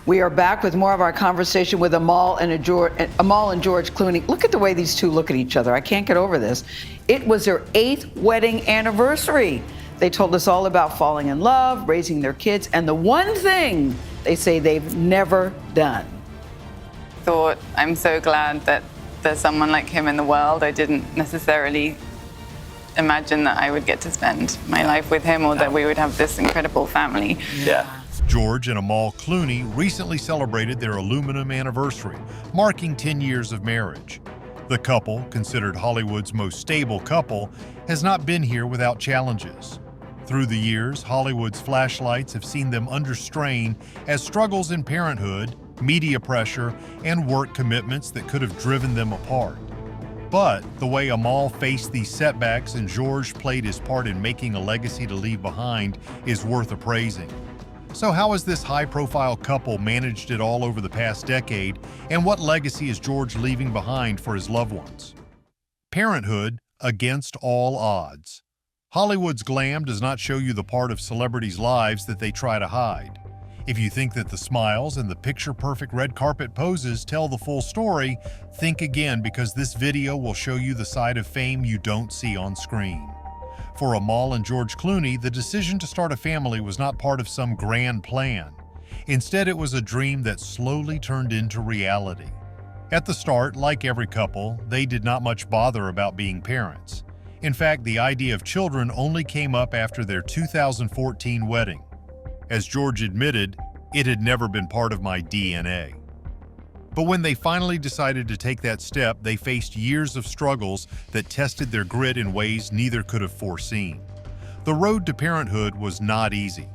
We are back with more of our conversation with Amal and George Clooney. Look at the way these two look at each other. I can't get over this. It was their 8th wedding anniversary. They told us all about falling in love, raising their kids, and the one thing they say they've never done. I'm so glad that there's someone like him in the world. I didn't necessarily imagine that I would get to spend my life with him or that we would have this incredible family. Yeah. George and Amal Clooney recently celebrated their aluminum anniversary, marking 10 years of marriage. The couple, considered Hollywood's most stable couple, has not been here without challenges. Through the years, Hollywood's flashlights have seen them under strain as struggles in parenthood, media pressure, and work commitments that could have driven them apart. But the way Amal faced these setbacks and George played his part in making a legacy to leave behind is worth appraising. So how has this high-profile couple managed it all over the past decade, and what legacy is George leaving behind for his loved ones? Parenthood against all odds. Hollywood's glam does not show you the part of celebrities' lives that they try to hide. If you think that the smiles and the picture-perfect red carpet poses tell the full story, think again, because this video will show you the side of fame you don't see on screen. For Amal and George Clooney, the decision to start a family was not part of some grand plan. Instead, it was a dream that slowly turned into reality. At the start, like every couple, they did not much bother about being parents. In fact, the idea of children only came up after their 2014 wedding. As George admitted, it had never been part of my DNA. But when they finally decided to take that step, they faced years of struggles that tested their grit in ways neither could have foreseen. The road to parenthood was not easy.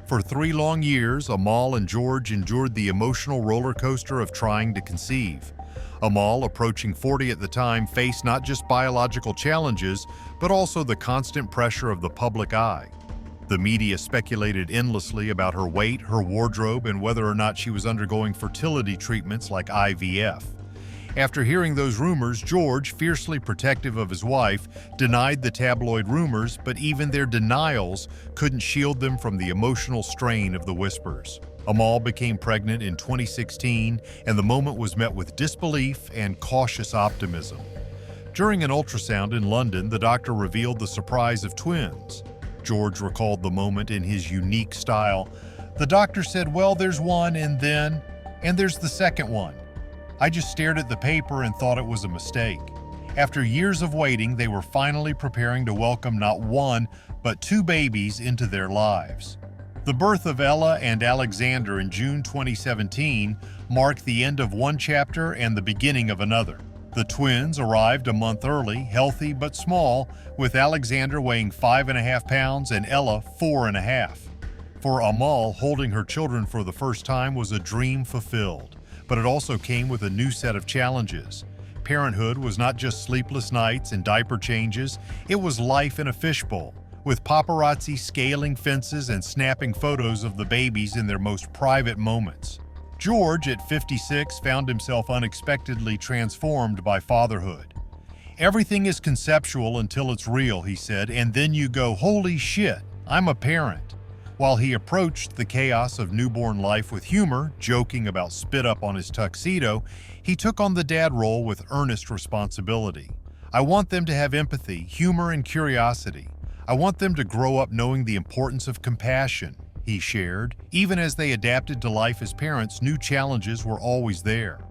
For 3 long years, Amal and George endured the emotional roller coaster of trying to conceive. Amal, approaching 40 at the time, faced not just biological challenges, but also the constant pressure of the public eye. The media speculated endlessly about her weight, her wardrobe, and whether or not she was undergoing fertility treatments like IVF. After hearing those rumors, George, fiercely protective of his wife, denied the tabloid rumors, but even their denials couldn't shield them from the emotional strain of the whispers. Amal became pregnant in 2016, and the moment was met with disbelief and cautious optimism. During an ultrasound in London, the doctor revealed the surprise of twins. George recalled the moment in his unique style. The doctor said, "Well, there's one, and there's the second one. I just stared at the paper and thought it was a mistake." After years of waiting, they were finally preparing to welcome not one, but 2 babies into their lives. The birth of Ella and Alexander in June 2017 marked the end of one chapter and the beginning of another. The twins arrived a month early, healthy but small, with Alexander weighing 5.5 pounds and Ella 4.5. For Amal, holding her children for the first time was a dream fulfilled, but it also came with a new set of challenges. Parenthood was not just sleepless nights and diaper changes, it was life in a fishbowl, with paparazzi scaling fences and snapping photos of the babies in their most private moments. George, at 56, found himself unexpectedly transformed by fatherhood. "Everything is conceptual until it's real," he said, "and then you go, holy shit, I'm a parent." While he approached the chaos of newborn life with humor, joking about spit up on his tuxedo, he took on the dad role with earnest responsibility. "I want them to have empathy, humor, and curiosity. I want them to grow up knowing the importance of compassion," he shared. Even as they adapted to life as parents, new challenges were always there.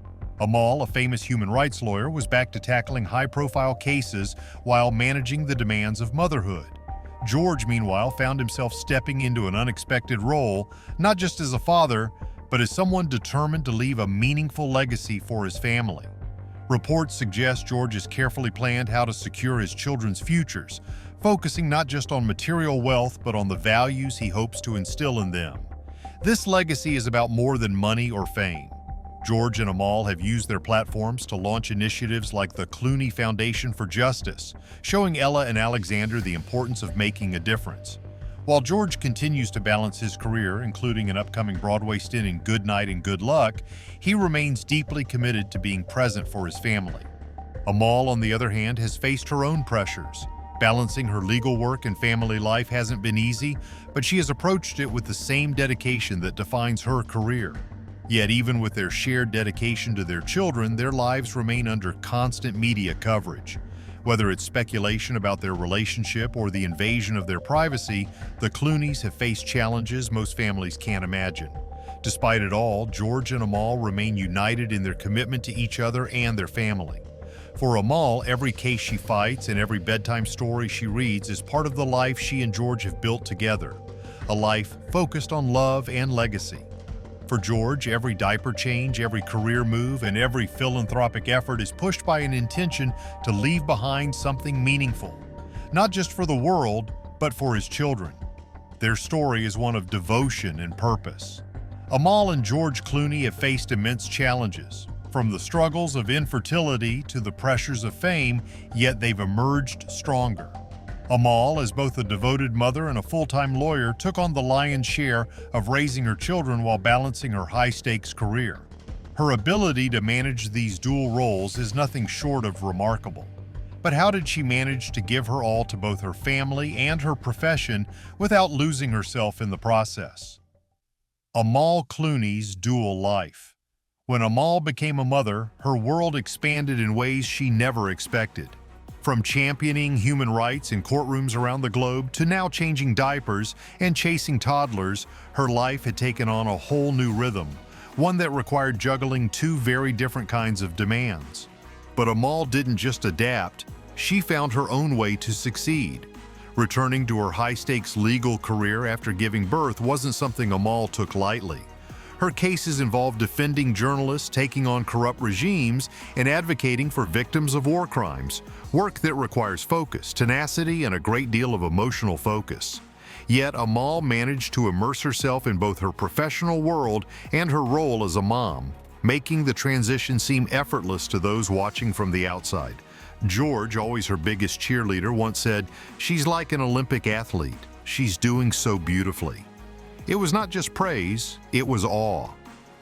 Amal, a famous human rights lawyer, was back to tackling high-profile cases while managing the demands of motherhood. George, meanwhile, found himself stepping into an unexpected role, not just as a father, but as someone determined to leave a meaningful legacy for his family. Reports suggest George has carefully planned how to secure his children's futures, focusing not just on material wealth, but on the values he hopes to instill in them. This legacy is about more than money or fame. George and Amal have used their platforms to launch initiatives like the Clooney Foundation for Justice, showing Ella and Alexander the importance of making a difference. While George continues to balance his career, including an upcoming Broadway stint in Good Night and Good Luck, he remains deeply committed to being present for his family. Amal, on the other hand, has faced her own pressures. Balancing her legal work and family life hasn't been easy, but she has approached it with the same dedication that defines her career. Yet even with their shared dedication to their children, their lives remain under constant media coverage. Whether it's speculation about their relationship or the invasion of their privacy, the Clooneys have faced challenges most families can't imagine. Despite it all, George and Amal remain united in their commitment to each other and their family. For Amal, every case she fights and every bedtime story she reads is part of the life she and George have built together, a life focused on love and legacy. For George, every diaper change, every career move, and every philanthropic effort is pushed by an intention to leave behind something meaningful, not just for the world, but for his children. Their story is one of devotion and purpose. Amal and George Clooney have faced immense challenges, from the struggles of infertility to the pressures of fame, yet they've emerged stronger. Amal, as both a devoted mother and a full-time lawyer, took on the lion's share of raising her children while balancing her high-stakes career. Her ability to manage these dual roles is nothing short of remarkable. But how did she manage to give her all to both her family and her profession without losing herself in the process? Amal Clooney's dual life. When Amal became a mother, her world expanded in ways she never expected. From championing human rights in courtrooms around the globe to now changing diapers and chasing toddlers, her life had taken on a whole new rhythm, one that required juggling two very different kinds of demands. But Amal didn't just adapt, she found her own way to succeed. Returning to her high-stakes legal career after giving birth wasn't something Amal took lightly. Her cases involved defending journalists, taking on corrupt regimes, and advocating for victims of war crimes, work that requires focus, tenacity, and a great deal of emotional focus. Yet Amal managed to immerse herself in both her professional world and her role as a mom, making the transition seem effortless to those watching from the outside. George, always her biggest cheerleader, once said, "She's like an Olympic athlete. She's doing so beautifully." It was not just praise, it was awe.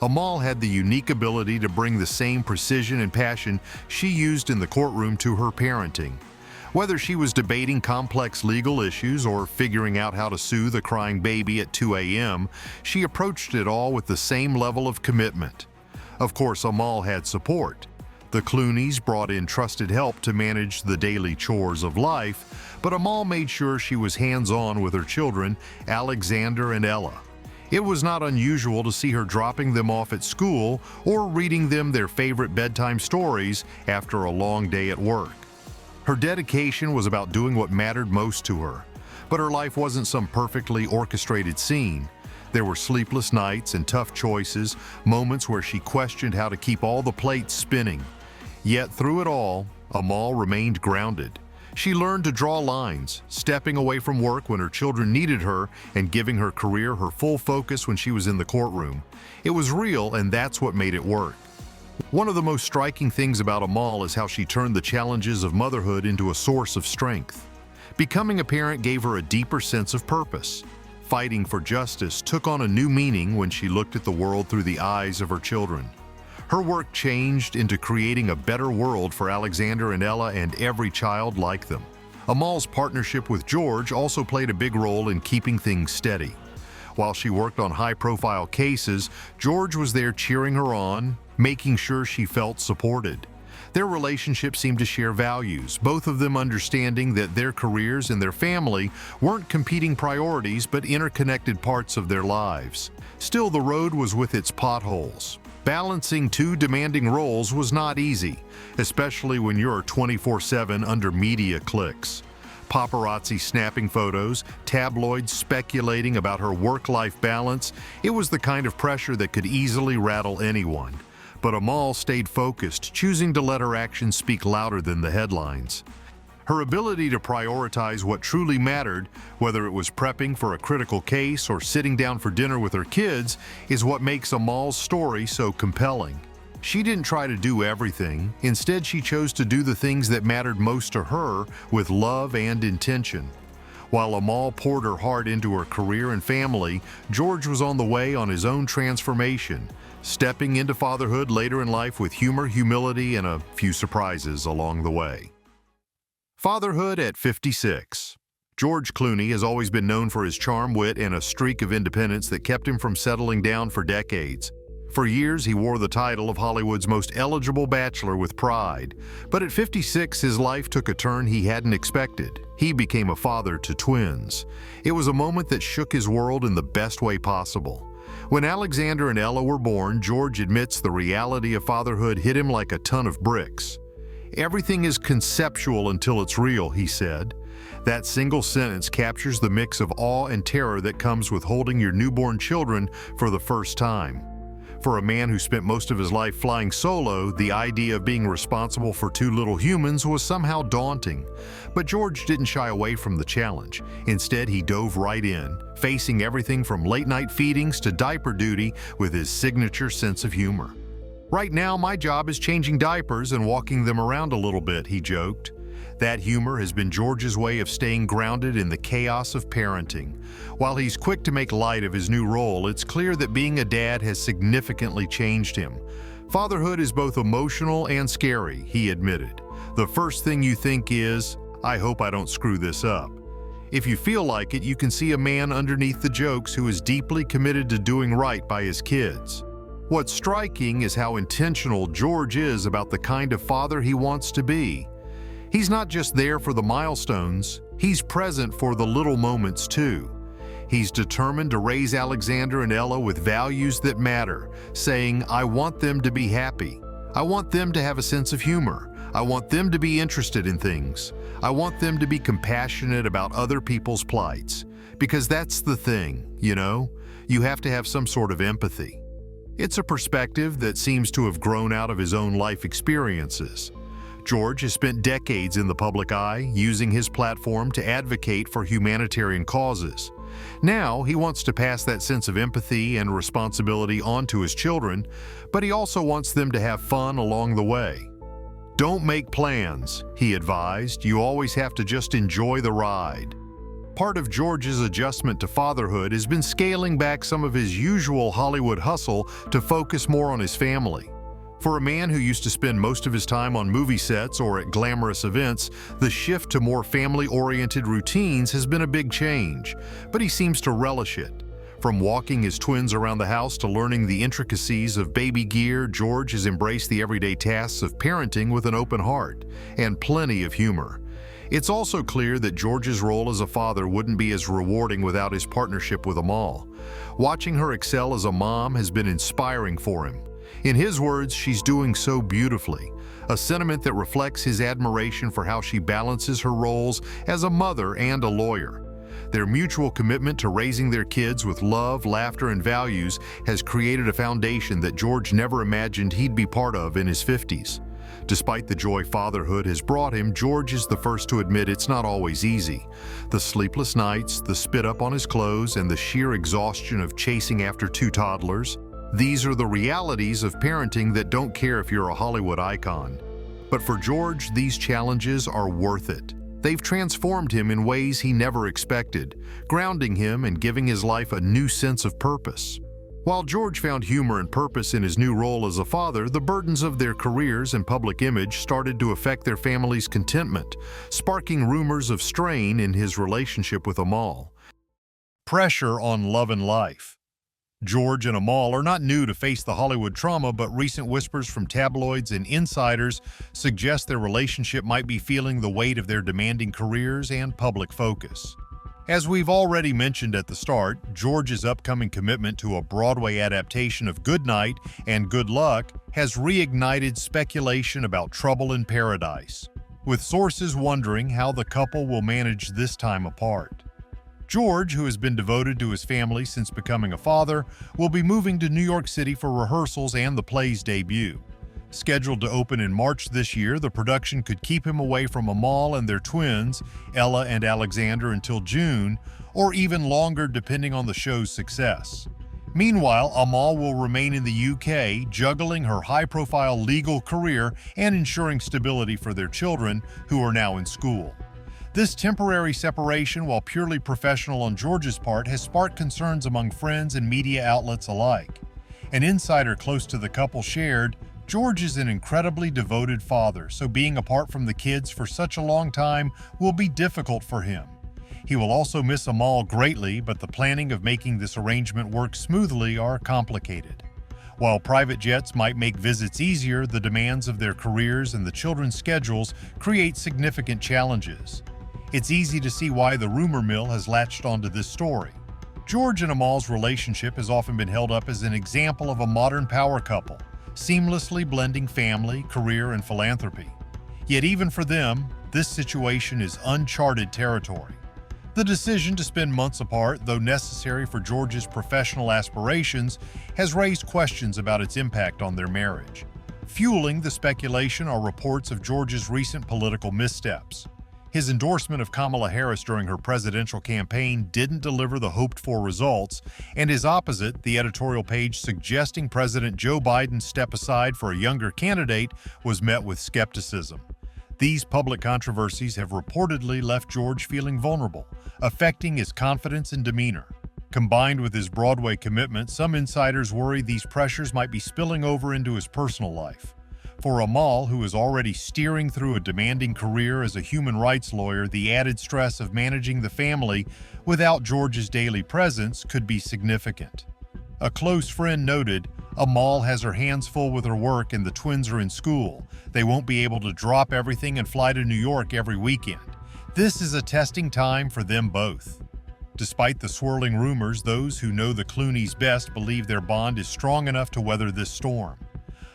Amal had the unique ability to bring the same precision and passion she used in the courtroom to her parenting. Whether she was debating complex legal issues or figuring out how to soothe a crying baby at 2 a.m., she approached it all with the same level of commitment. Of course, Amal had support. The Clooneys brought in trusted help to manage the daily chores of life, but Amal made sure she was hands-on with her children, Alexander and Ella. It was not unusual to see her dropping them off at school or reading them their favorite bedtime stories after a long day at work. Her dedication was about doing what mattered most to her, but her life wasn't some perfectly orchestrated scene. There were sleepless nights and tough choices, moments where she questioned how to keep all the plates spinning. Yet through it all, Amal remained grounded. She learned to draw lines, stepping away from work when her children needed her and giving her career her full focus when she was in the courtroom. It was real, and that's what made it work. One of the most striking things about Amal is how she turned the challenges of motherhood into a source of strength. Becoming a parent gave her a deeper sense of purpose. Fighting for justice took on a new meaning when she looked at the world through the eyes of her children. Her work changed into creating a better world for Alexander and Ella and every child like them. Amal's partnership with George also played a big role in keeping things steady. While she worked on high-profile cases, George was there cheering her on, making sure she felt supported. Their relationship seemed to share values, both of them understanding that their careers and their family weren't competing priorities but interconnected parts of their lives. Still, the road was with its potholes. Balancing two demanding roles was not easy, especially when you're 24/7 under media clicks. Paparazzi snapping photos, tabloids speculating about her work-life balance, it was the kind of pressure that could easily rattle anyone. But Amal stayed focused, choosing to let her actions speak louder than the headlines. Her ability to prioritize what truly mattered, whether it was prepping for a critical case or sitting down for dinner with her kids, is what makes Amal's story so compelling. She didn't try to do everything. Instead, she chose to do the things that mattered most to her with love and intention. While Amal poured her heart into her career and family, George was on the way on his own transformation, stepping into fatherhood later in life with humor, humility, and a few surprises along the way. Fatherhood at 56. George Clooney has always been known for his charm, wit, and a streak of independence that kept him from settling down for decades. For years, he wore the title of Hollywood's most eligible bachelor with pride. But at 56, his life took a turn he hadn't expected. He became a father to twins. It was a moment that shook his world in the best way possible. When Alexander and Ella were born, George admits the reality of fatherhood hit him like a ton of bricks. "Everything is conceptual until it's real," he said. That single sentence captures the mix of awe and terror that comes with holding your newborn children for the first time. For a man who spent most of his life flying solo, the idea of being responsible for two little humans was somehow daunting. But George didn't shy away from the challenge. Instead, he dove right in, facing everything from late-night feedings to diaper duty with his signature sense of humor. "Right now, my job is changing diapers and walking them around a little bit," he joked. That humor has been George's way of staying grounded in the chaos of parenting. While he's quick to make light of his new role, it's clear that being a dad has significantly changed him. "Fatherhood is both emotional and scary," he admitted. "The first thing you think is, I hope I don't screw this up." If you feel like it, you can see a man underneath the jokes who is deeply committed to doing right by his kids. What's striking is how intentional George is about the kind of father he wants to be. He's not just there for the milestones, he's present for the little moments too. He's determined to raise Alexander and Ella with values that matter, saying, "I want them to be happy. I want them to have a sense of humor. I want them to be interested in things. I want them to be compassionate about other people's plights." Because that's the thing, you have to have some sort of empathy. It's a perspective that seems to have grown out of his own life experiences. George has spent decades in the public eye, using his platform to advocate for humanitarian causes. Now, he wants to pass that sense of empathy and responsibility on to his children, but he also wants them to have fun along the way. "Don't make plans," he advised. "You always have to just enjoy the ride." Part of George's adjustment to fatherhood has been scaling back some of his usual Hollywood hustle to focus more on his family. For a man who used to spend most of his time on movie sets or at glamorous events, the shift to more family-oriented routines has been a big change, but he seems to relish it. From walking his twins around the house to learning the intricacies of baby gear, George has embraced the everyday tasks of parenting with an open heart and plenty of humor. It's also clear that George's role as a father wouldn't be as rewarding without his partnership with Amal. Watching her excel as a mom has been inspiring for him. In his words, "She's doing so beautifully," a sentiment that reflects his admiration for how she balances her roles as a mother and a lawyer. Their mutual commitment to raising their kids with love, laughter, and values has created a foundation that George never imagined he'd be part of in his 50s. Despite the joy fatherhood has brought him, George is the first to admit it's not always easy. The sleepless nights, the spit up on his clothes, and the sheer exhaustion of chasing after two toddlers, these are the realities of parenting that don't care if you're a Hollywood icon. But for George, these challenges are worth it. They've transformed him in ways he never expected, grounding him and giving his life a new sense of purpose. While George found humor and purpose in his new role as a father, the burdens of their careers and public image started to affect their family's contentment, sparking rumors of strain in his relationship with Amal. Pressure on love and life. George and Amal are not new to face the Hollywood trauma, but recent whispers from tabloids and insiders suggest their relationship might be feeling the weight of their demanding careers and public focus. As we've already mentioned at the start, George's upcoming commitment to a Broadway adaptation of Goodnight and Good Luck has reignited speculation about Trouble in Paradise, with sources wondering how the couple will manage this time apart. George, who has been devoted to his family since becoming a father, will be moving to New York City for rehearsals and the play's debut. Scheduled to open in March this year, the production could keep him away from Amal and their twins, Ella and Alexander, until June, or even longer depending on the show's success. Meanwhile, Amal will remain in the UK, juggling her high-profile legal career and ensuring stability for their children, who are now in school. This temporary separation, while purely professional on George's part, has sparked concerns among friends and media outlets alike. An insider close to the couple shared, "George is an incredibly devoted father, so being apart from the kids for such a long time will be difficult for him. He will also miss Amal greatly, but the planning of making this arrangement work smoothly are complicated." While private jets might make visits easier, the demands of their careers and the children's schedules create significant challenges. It's easy to see why the rumor mill has latched onto this story. George and Amal's relationship has often been held up as an example of a modern power couple, seamlessly blending family, career, and philanthropy. Yet even for them, this situation is uncharted territory. The decision to spend months apart, though necessary for George's professional aspirations, has raised questions about its impact on their marriage. Fueling the speculation are reports of George's recent political missteps. His endorsement of Kamala Harris during her presidential campaign didn't deliver the hoped-for results, and his opposite, the editorial page suggesting President Joe Biden step aside for a younger candidate, was met with skepticism. These public controversies have reportedly left George feeling vulnerable, affecting his confidence and demeanor. Combined with his Broadway commitment, some insiders worry these pressures might be spilling over into his personal life. For Amal, who is already steering through a demanding career as a human rights lawyer, the added stress of managing the family without George's daily presence could be significant. A close friend noted, Amal has her hands full with her work and the twins are in school. They won't be able to drop everything and fly to New York every weekend. This is a testing time for them both. Despite the swirling rumors, those who know the Clooneys best believe their bond is strong enough to weather this storm.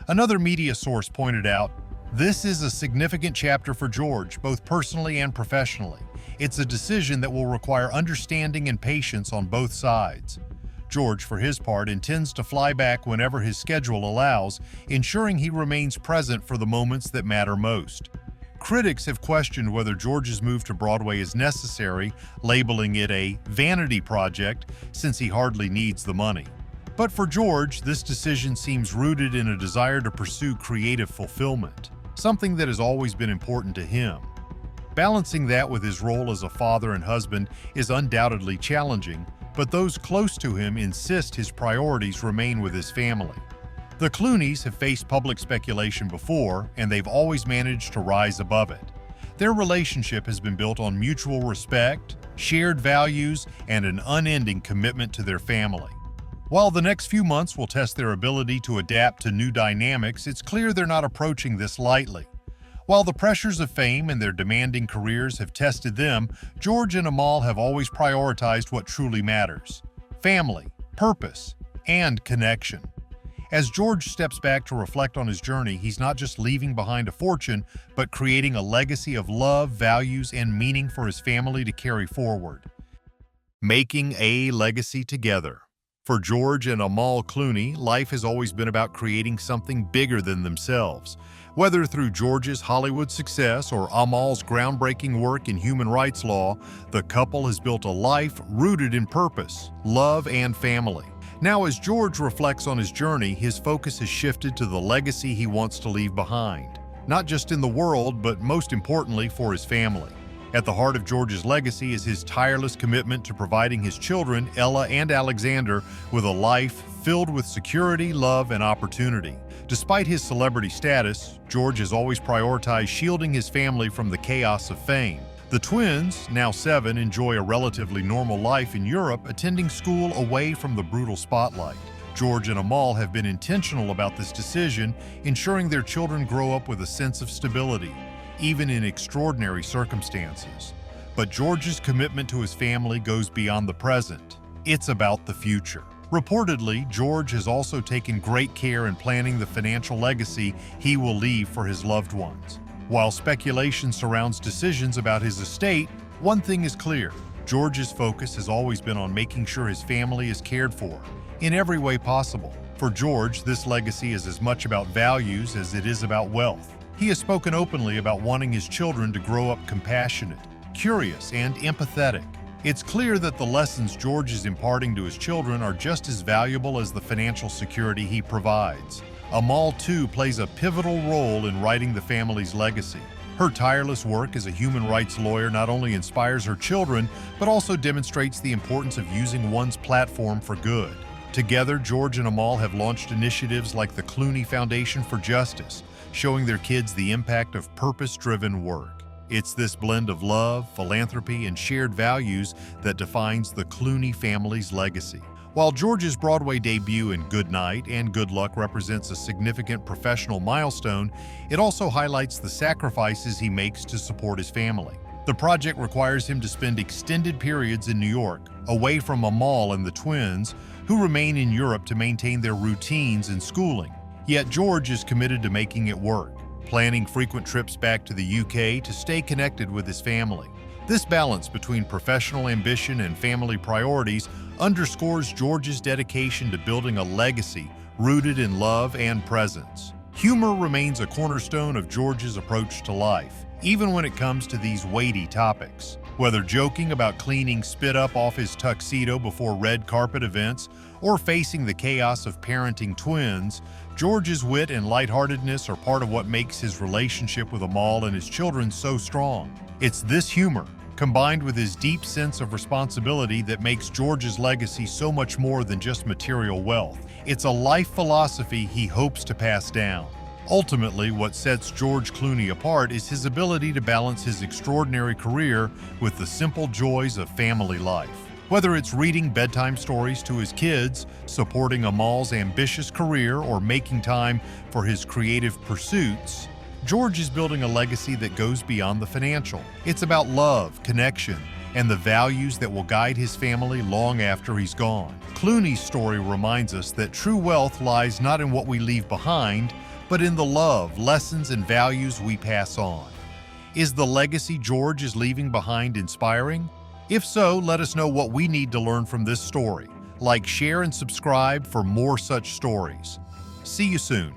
Another media source pointed out, this is a significant chapter for George, both personally and professionally. It's a decision that will require understanding and patience on both sides. George, for his part, intends to fly back whenever his schedule allows, ensuring he remains present for the moments that matter most. Critics have questioned whether George's move to Broadway is necessary, labeling it a vanity project since he hardly needs the money. But for George, this decision seems rooted in a desire to pursue creative fulfillment, something that has always been important to him. Balancing that with his role as a father and husband is undoubtedly challenging, but those close to him insist his priorities remain with his family. The Clooneys have faced public speculation before, and they've always managed to rise above it. Their relationship has been built on mutual respect, shared values, and an unending commitment to their family. While the next few months will test their ability to adapt to new dynamics, it's clear they're not approaching this lightly. While the pressures of fame and their demanding careers have tested them, George and Amal have always prioritized what truly matters: family, purpose, and connection. As George steps back to reflect on his journey, he's not just leaving behind a fortune, but creating a legacy of love, values, and meaning for his family to carry forward. Making a legacy together. For George and Amal Clooney, life has always been about creating something bigger than themselves. Whether through George's Hollywood success or Amal's groundbreaking work in human rights law, the couple has built a life rooted in purpose, love, and family. Now, as George reflects on his journey, his focus has shifted to the legacy he wants to leave behind, not just in the world, but most importantly for his family. At the heart of George's legacy is his tireless commitment to providing his children, Ella and Alexander, with a life filled with security, love, and opportunity. Despite his celebrity status, George has always prioritized shielding his family from the chaos of fame. The twins, now 7, enjoy a relatively normal life in Europe, attending school away from the brutal spotlight. George and Amal have been intentional about this decision, ensuring their children grow up with a sense of stability, even in extraordinary circumstances. But George's commitment to his family goes beyond the present. It's about the future. Reportedly, George has also taken great care in planning the financial legacy he will leave for his loved ones. While speculation surrounds decisions about his estate, one thing is clear: George's focus has always been on making sure his family is cared for, in every way possible. For George, this legacy is as much about values as it is about wealth. He has spoken openly about wanting his children to grow up compassionate, curious, and empathetic. It's clear that the lessons George is imparting to his children are just as valuable as the financial security he provides. Amal, too, plays a pivotal role in writing the family's legacy. Her tireless work as a human rights lawyer not only inspires her children, but also demonstrates the importance of using one's platform for good. Together, George and Amal have launched initiatives like the Clooney Foundation for Justice, showing their kids the impact of purpose-driven work. It's this blend of love, philanthropy, and shared values that defines the Clooney family's legacy. While George's Broadway debut in Good Night and Good Luck represents a significant professional milestone, it also highlights the sacrifices he makes to support his family. The project requires him to spend extended periods in New York, away from Amal and the twins, who remain in Europe to maintain their routines and schooling. Yet George is committed to making it work, planning frequent trips back to the UK to stay connected with his family. This balance between professional ambition and family priorities underscores George's dedication to building a legacy rooted in love and presence. Humor remains a cornerstone of George's approach to life, even when it comes to these weighty topics. Whether joking about cleaning spit up off his tuxedo before red carpet events or facing the chaos of parenting twins, George's wit and lightheartedness are part of what makes his relationship with Amal and his children so strong. It's this humor, combined with his deep sense of responsibility, that makes George's legacy so much more than just material wealth. It's a life philosophy he hopes to pass down. Ultimately, what sets George Clooney apart is his ability to balance his extraordinary career with the simple joys of family life. Whether it's reading bedtime stories to his kids, supporting Amal's ambitious career, or making time for his creative pursuits, George is building a legacy that goes beyond the financial. It's about love, connection, and the values that will guide his family long after he's gone. Clooney's story reminds us that true wealth lies not in what we leave behind, but in the love, lessons, and values we pass on. Is the legacy George is leaving behind inspiring? If so, let us know what we need to learn from this story. Like, share, and subscribe for more such stories. See you soon.